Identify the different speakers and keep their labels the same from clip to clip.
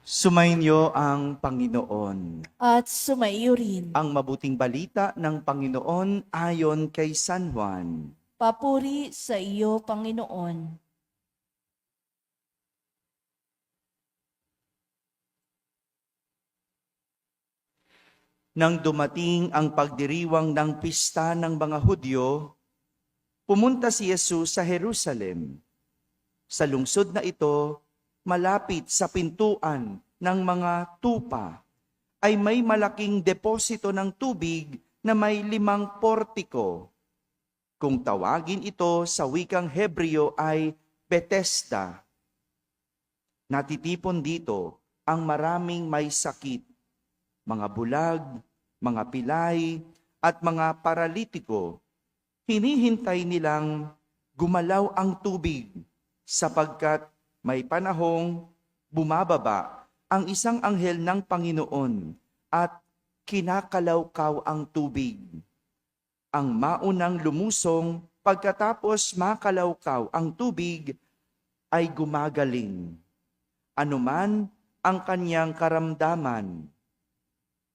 Speaker 1: Sumainyo ang Panginoon.
Speaker 2: At sumaiyo rin.
Speaker 1: Ang mabuting balita ng Panginoon ayon kay San Juan.
Speaker 2: Papuri sa iyo, Panginoon.
Speaker 1: Nang dumating ang pagdiriwang ng pista ng mga Hudyo, pumunta si Jesus sa Jerusalem. Sa lungsod na ito, malapit sa pintuan ng mga tupa, ay may malaking deposito ng tubig na may 5 portiko. Kung tawagin ito sa wikang Hebreo ay Bethesda. Natitipon dito ang maraming may sakit, mga bulag, mga pilay, at mga paralitiko. Hinihintay nilang gumalaw ang tubig sapagkat may panahong bumababa ang isang anghel ng Panginoon at kinakalawkaw ang tubig. Ang maunang lumusong pagkatapos makalawkaw ang tubig ay gumagaling. Anuman ang kanyang karamdaman.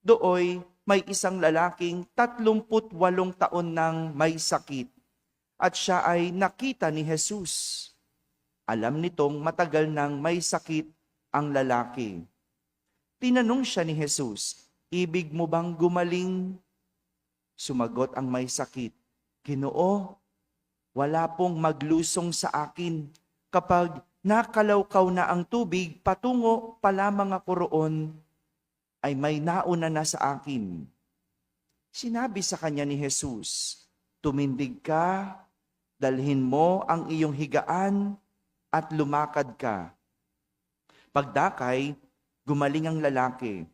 Speaker 1: Dooy may isang lalaking 38 taon nang may sakit at siya ay nakita ni Jesus. Alam nitong matagal nang may sakit ang lalaki. Tinanong siya ni Jesus, "Ibig mo bang gumaling?" Sumagot ang may sakit, "Ginoo, wala pong maglusong sa akin. Kapag nakalawkaw na ang tubig patungo pa lamang ako roon, ay may nauna na sa akin." Sinabi sa kanya ni Jesus, "Tumindig ka, dalhin mo ang iyong higaan at lumakad ka." Pagdakay, gumaling ang lalaki.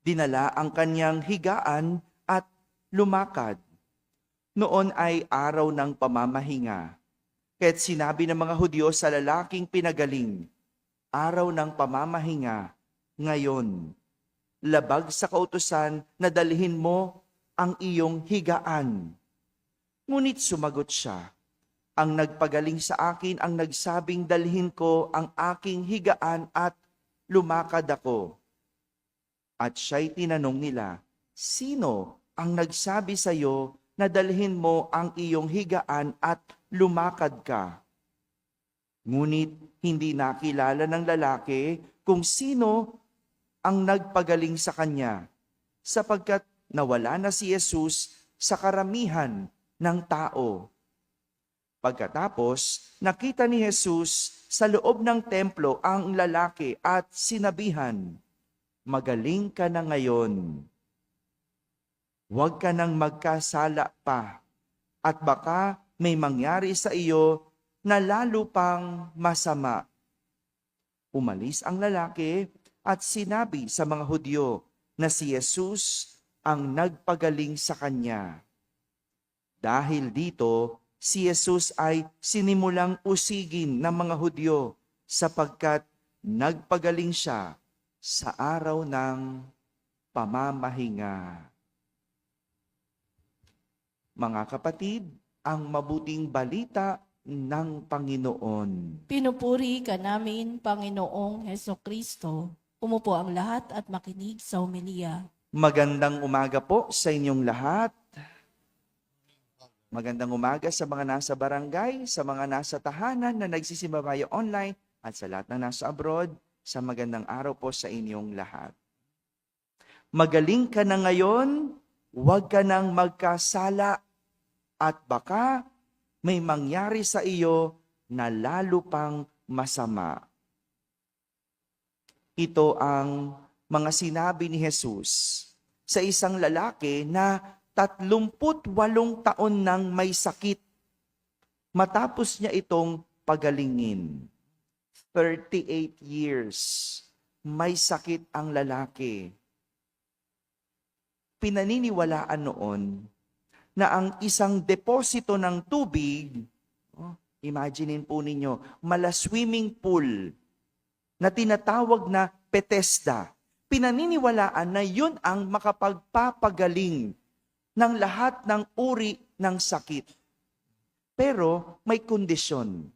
Speaker 1: Dinala ang kanyang higaan at lumakad. Noon ay araw ng pamamahinga. Kaya't sinabi ng mga Hudyo sa lalaking pinagaling, "Araw ng pamamahinga, ngayon. Labag sa kautusan na dalhin mo ang iyong higaan." Ngunit sumagot siya, "Ang nagpagaling sa akin ang nagsabing dalhin ko ang aking higaan at lumakad ako." At siya'y tinanong nila, "Sino ang nagsabi sa iyo na dalhin mo ang iyong higaan at lumakad ka?" Ngunit hindi nakilala ng lalaki kung sino ang nagpagaling sa kanya, sapagkat nawala na si Jesus sa karamihan ng tao. Pagkatapos, nakita ni Jesus sa loob ng templo ang lalaki at sinabihan, "Magaling ka na ngayon. Huwag ka nang magkasala pa, at baka may mangyari sa iyo na lalo pang masama." Umalis ang lalaki at sinabi sa mga Hudyo na si Jesus ang nagpagaling sa kanya. Dahil dito, si Jesus ay sinimulang usigin ng mga Hudyo sapagkat nagpagaling siya sa araw ng pamamahinga. Mga kapatid, ang mabuting balita ng Panginoon.
Speaker 2: Pinupuri ka namin, Panginoong Hesukristo. Umupo ang lahat at makinig sa homilya.
Speaker 1: Magandang umaga po sa inyong lahat. Magandang umaga sa mga nasa barangay, sa mga nasa tahanan na nagsisimba via online, at sa lahat ng nasa abroad, sa magandang araw po sa inyong lahat. Magaling ka na ngayon, huwag ka nang magkasala, at baka may mangyari sa iyo na lalo pang masama. Ito ang mga sinabi ni Jesus sa isang lalaki na 38 taon nang may sakit. Matapos niya itong pagalingin. 38 years, may sakit ang lalaki. Pinaniniwalaan noon na ang isang deposito ng tubig, imaginein po ninyo, mala swimming pool na tinatawag na Bethesda. Pinaniniwalaan na yun ang makapagpapagaling ng lahat ng uri ng sakit. Pero may kondisyon.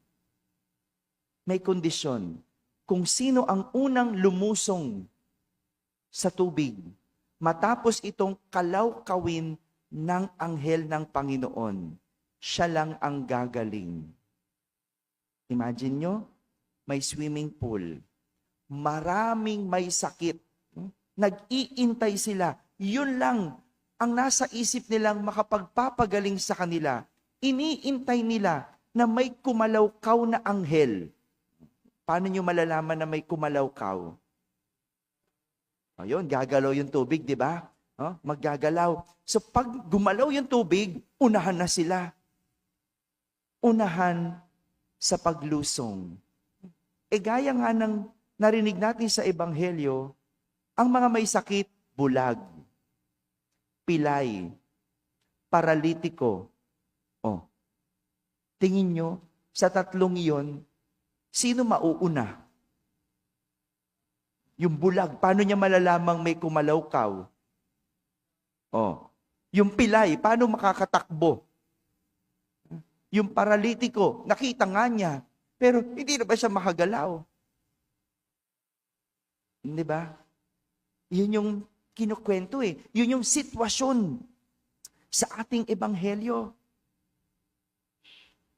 Speaker 1: May kondisyon. kung sino ang unang lumusong sa tubig matapos itong kalawkawin ng anghel ng Panginoon. Siya lang ang gagaling. Imagine nyo, may swimming pool. Maraming may sakit. Nag-iintay sila. Yun lang ang nasa isip nilang makapagpapagaling sa kanila. Iniintay nila na may kumalawkaw na anghel. Paano nyo malalaman na may kumalawkaw? Ayun, gagalaw yung tubig, di ba? Maggagalaw. So pag gumalaw yung tubig, unahan na sila. Unahan sa paglusong. Gaya nga ng narinig natin sa Ebanghelyo, ang mga may sakit, bulag, pilay, paralitiko. Tingin nyo, sa tatlong iyon, sino mauuna? Yung bulag, paano niya malalamang may kumalawkaw? Yung pilay, paano makakatakbo? Yung paralitiko, nakita nga niya, pero hindi na ba siya makagalaw? Hindi ba? Yun yung kinukwento eh. Yun yung sitwasyon sa ating ebanghelyo.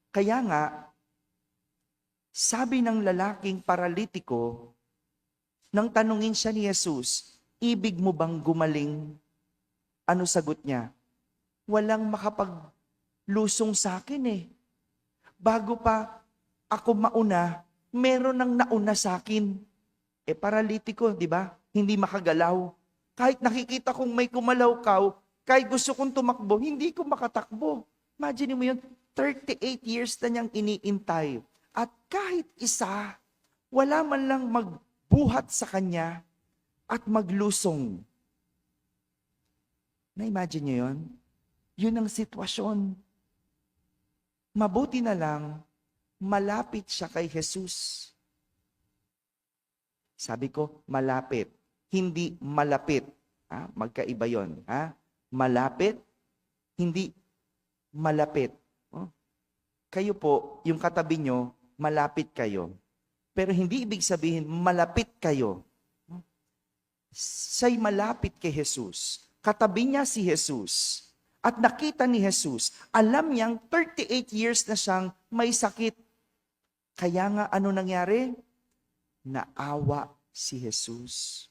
Speaker 1: Kaya nga, sabi ng lalaking paralitiko, nang tanungin siya ni Jesus, ibig mo bang gumaling? Ano sagot niya? Walang makapaglusong sa akin eh. Bago pa ako mauna, meron nang nauna sa akin. Paralitiko, di ba? Hindi makagalaw. Kahit nakikita kong may kumalawkaw, kahit gusto kong tumakbo, hindi ko makatakbo. Imagine mo yun, 38 years na niyang iniintay. At kahit isa, wala man lang magbuhat sa kanya at maglusong. Na-imagine niyo yun? Yun ang sitwasyon. Mabuti na lang, malapit siya kay Jesus. Sabi ko, malapit. Hindi malapit. Magkaiba yun. Malapit, hindi malapit. Kayo po, yung katabi nyo, malapit kayo. Pero hindi ibig sabihin, malapit kayo. Siya'y malapit kay Jesus. Katabi niya si Jesus. At nakita ni Jesus, alam niyang 38 years na siyang may sakit. Kaya nga ano nangyari? Naawa si Jesus.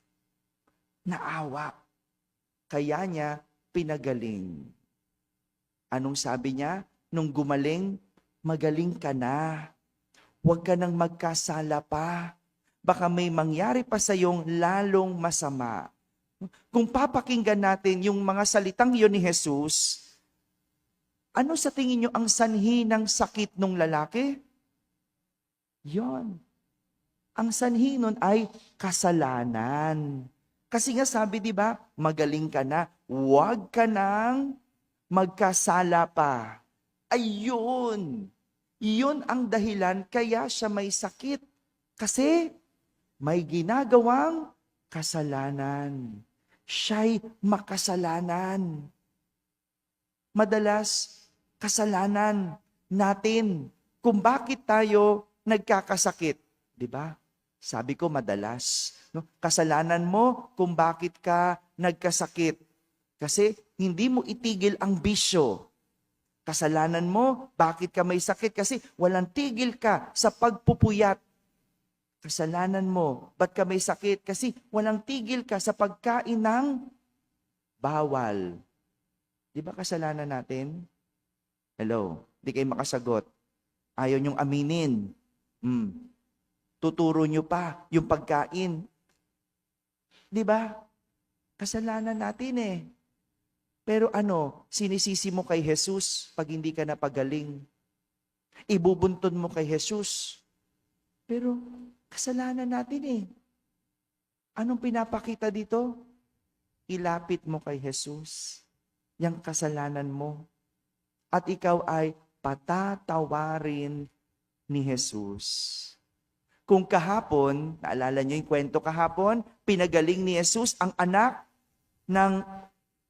Speaker 1: Naawa. Kaya niya pinagaling. Anong sabi niya? Nung gumaling, magaling ka na. Huwag ka nang magkasala pa. Baka may mangyari pa sa iyong lalong masama. Kung papakinggan natin yung mga salitang iyon ni Jesus, ano sa tingin niyo ang sanhi ng sakit ng lalaki? Yon. Ang sanhi nun ay kasalanan. Kasi nga sabi, di ba, magaling ka na, huwag ka nang magkasala pa. Ayun. Yun ang dahilan kaya siya may sakit. Kasi may ginagawang kasalanan. Siya'y makasalanan. Madalas, kasalanan natin kung bakit tayo nagkakasakit. Di ba? Sabi ko madalas. No? Kasalanan mo kung bakit ka nagkasakit. Kasi hindi mo itigil ang bisyo. Kasalanan mo, bakit ka may sakit? Kasi walang tigil ka sa pagpupuyat. Kasalanan mo, ba't ka may sakit? Kasi walang tigil ka sa pagkain ng bawal. Di ba kasalanan natin? Hello, di kayo makasagot. Ayaw niyong aminin. Tuturo niyo pa yung pagkain. Di ba? Kasalanan natin eh. Pero sinisisi mo kay Jesus pag hindi ka napagaling. Ibubuntun mo kay Jesus. Pero kasalanan natin eh. Anong pinapakita dito? Ilapit mo kay Jesus yung kasalanan mo. At ikaw ay patatawarin ni Jesus. Kung kahapon, naalala niyo yung kwento kahapon, pinagaling ni Jesus ang anak ng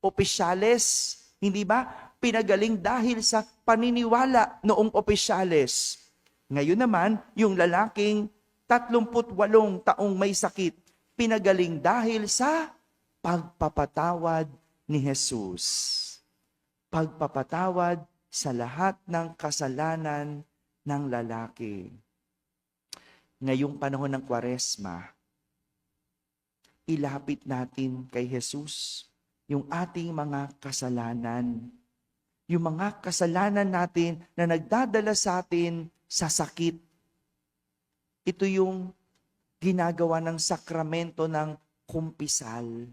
Speaker 1: opisyales. Hindi ba? Pinagaling dahil sa paniniwala noong opisyales. Ngayon naman, yung lalaking taong may sakit, pinagaling dahil sa pagpapatawad ni Jesus. Pagpapatawad sa lahat ng kasalanan ng lalaki. Ngayong panahon ng Kwaresma, ilapit natin kay Jesus yung ating mga kasalanan. Yung mga kasalanan natin na nagdadala sa atin sa sakit. Ito yung ginagawa ng sakramento ng kumpisal.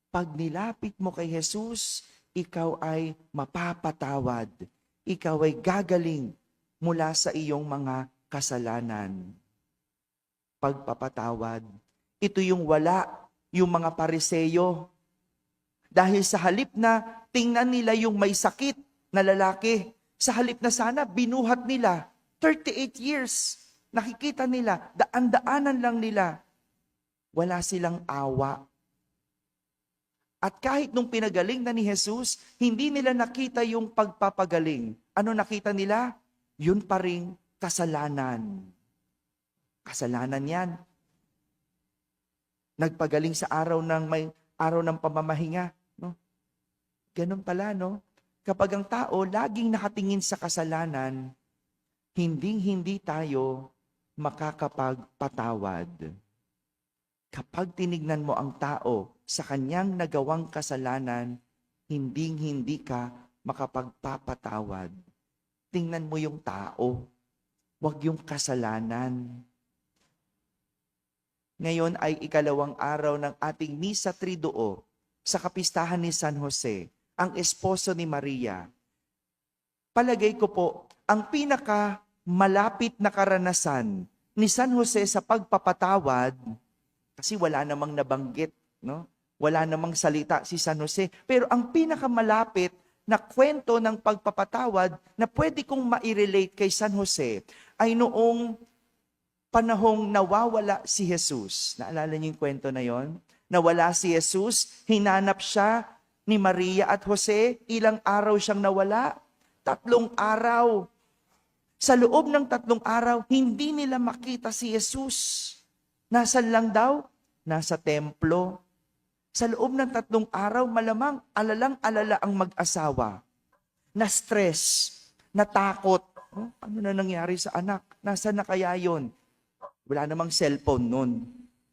Speaker 1: Pag nilapit mo kay Jesus, ikaw ay mapapatawad. Ikaw ay gagaling mula sa iyong mga kasalanan. Pagpapatawad. Ito yung wala yung mga Pariseyo. Dahil sa halip na tingnan nila yung may sakit na lalaki, sa halip na sana binuhat nila 38 years. Nakikita nila, daan-daanan lang nila. Wala silang awa. At kahit nung pinagaling na ni Jesus, hindi nila nakita yung pagpapagaling. Ano nakita nila? Yun pa ring kasalanan. Kasalanan yan. Nagpagaling sa araw ng pamamahinga. No? Ganun pala, no? Kapag ang tao laging nakatingin sa kasalanan, hindi tayo makakapagpatawad. Kapag tinignan mo ang tao sa kanyang nagawang kasalanan, hindi ka makapagpapatawad. Tingnan mo yung tao, wag yung kasalanan. Ngayon ay ikalawang araw ng ating Misa Triduo sa kapistahan ni San Jose, ang esposo ni Maria. Palagay ko po, ang pinaka malapit na karanasan ni San Jose sa pagpapatawad, kasi wala namang nabanggit, no? Wala namang salita si San Jose. Pero ang pinakamalapit na kwento ng pagpapatawad na pwede kong ma-relate kay San Jose ay noong panahong nawawala si Jesus. Naalala niyo yung kwento na yon? Nawala si Jesus, hinanap siya ni Maria at Jose. Ilang araw siyang nawala? 3 araw. Sa loob ng 3 araw, hindi nila makita si Jesus. Nasaan lang daw? Nasa templo. Sa loob ng 3 araw, malamang alalang-alala ang mag-asawa. Na-stress, natakot. Oh, ano na nangyari sa anak? Nasaan na kaya yon? Wala namang cellphone noon.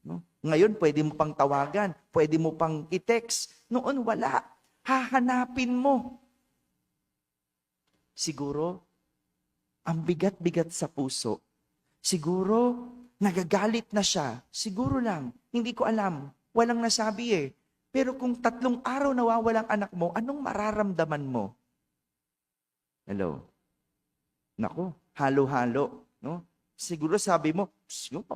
Speaker 1: No? Ngayon, pwede mo pang tawagan, pwede mo pang i-text. Noon, wala. Hahanapin mo. Siguro, ang bigat-bigat sa puso. Siguro, nagagalit na siya. Siguro lang. Hindi ko alam. Walang nasabi eh. Pero kung 3 araw nawawalang anak mo, anong mararamdaman mo? Hello? Nako, halo-halo. No? Siguro sabi mo,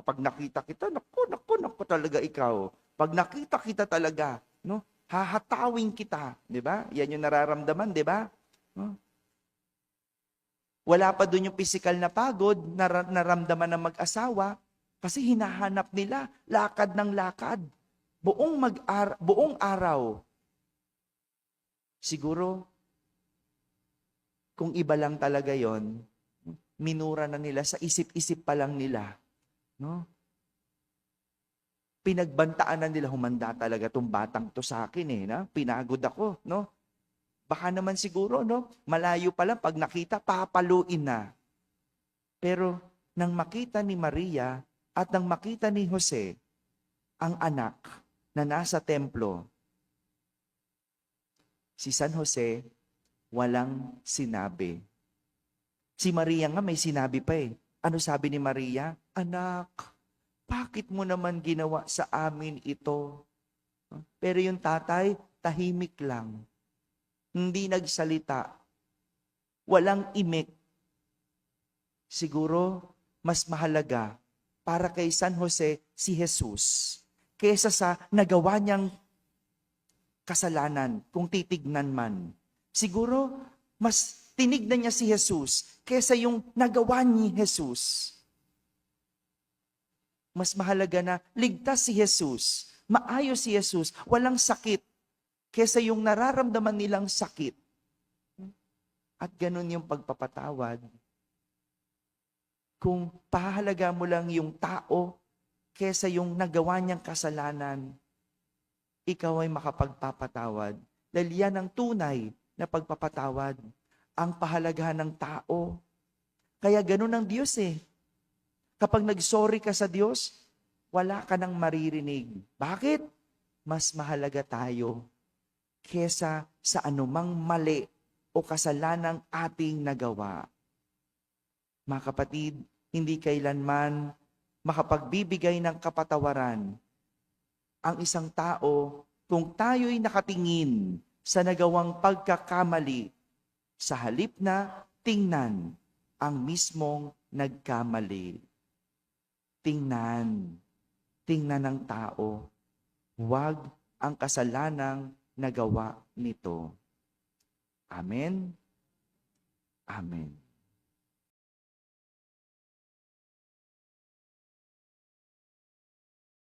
Speaker 1: pag nakita kita, naku talaga ikaw. Pag nakita kita talaga, no? Hahatawin kita. Di ba? Yan yung nararamdaman, di ba? No? Wala pa doon yung physical na pagod, naramdaman ng mag-asawa, kasi hinahanap nila, lakad ng lakad. Buong araw. Siguro, kung iba lang talaga yon, minura na nila, sa isip-isip pa lang nila. No? Pinagbantaan na nila, humanda talaga tong batang to sa akin eh. Na? Pinagod ako. No? Baka naman siguro, no? Malayo pa lang, pag nakita, papaluin na. Pero, nang makita ni Maria at nang makita ni Jose, ang anak na nasa templo, si San Jose, walang sinabi. Si Maria nga may sinabi pa eh. Ano sabi ni Maria? Anak, bakit mo naman ginawa sa amin ito? Pero yung tatay, tahimik lang. Hindi nagsalita. Walang imik. Siguro, mas mahalaga para kay San Jose si Jesus kesa sa nagawa niyang kasalanan kung titignan man. Siguro, mas tinignan niya si Jesus kesa yung nagawa ni Jesus. Mas mahalaga na ligtas si Jesus, maayos si Jesus, walang sakit, kesa yung nararamdaman nilang sakit. At ganun yung pagpapatawad. Kung pahalaga mo lang yung tao kesa yung nagawa niyang kasalanan, ikaw ay makapagpapatawad. Dahil yan ang tunay na pagpapatawad. Ang pahalagahan ng tao. Kaya ganun ang Diyos eh. Kapag nag-sorry ka sa Diyos, wala ka nang maririnig. Bakit? Mas mahalaga tayo kesa sa anumang mali o kasalanang ating nagawa. Mga kapatid, hindi kailanman makapagbibigay ng kapatawaran ang isang tao kung tayo'y nakatingin sa nagawang pagkakamali sa halip na tingnan ang mismong nagkamali. Tingnan ng tao, huwag ang kasalanang nagawa nito. Amen? Amen.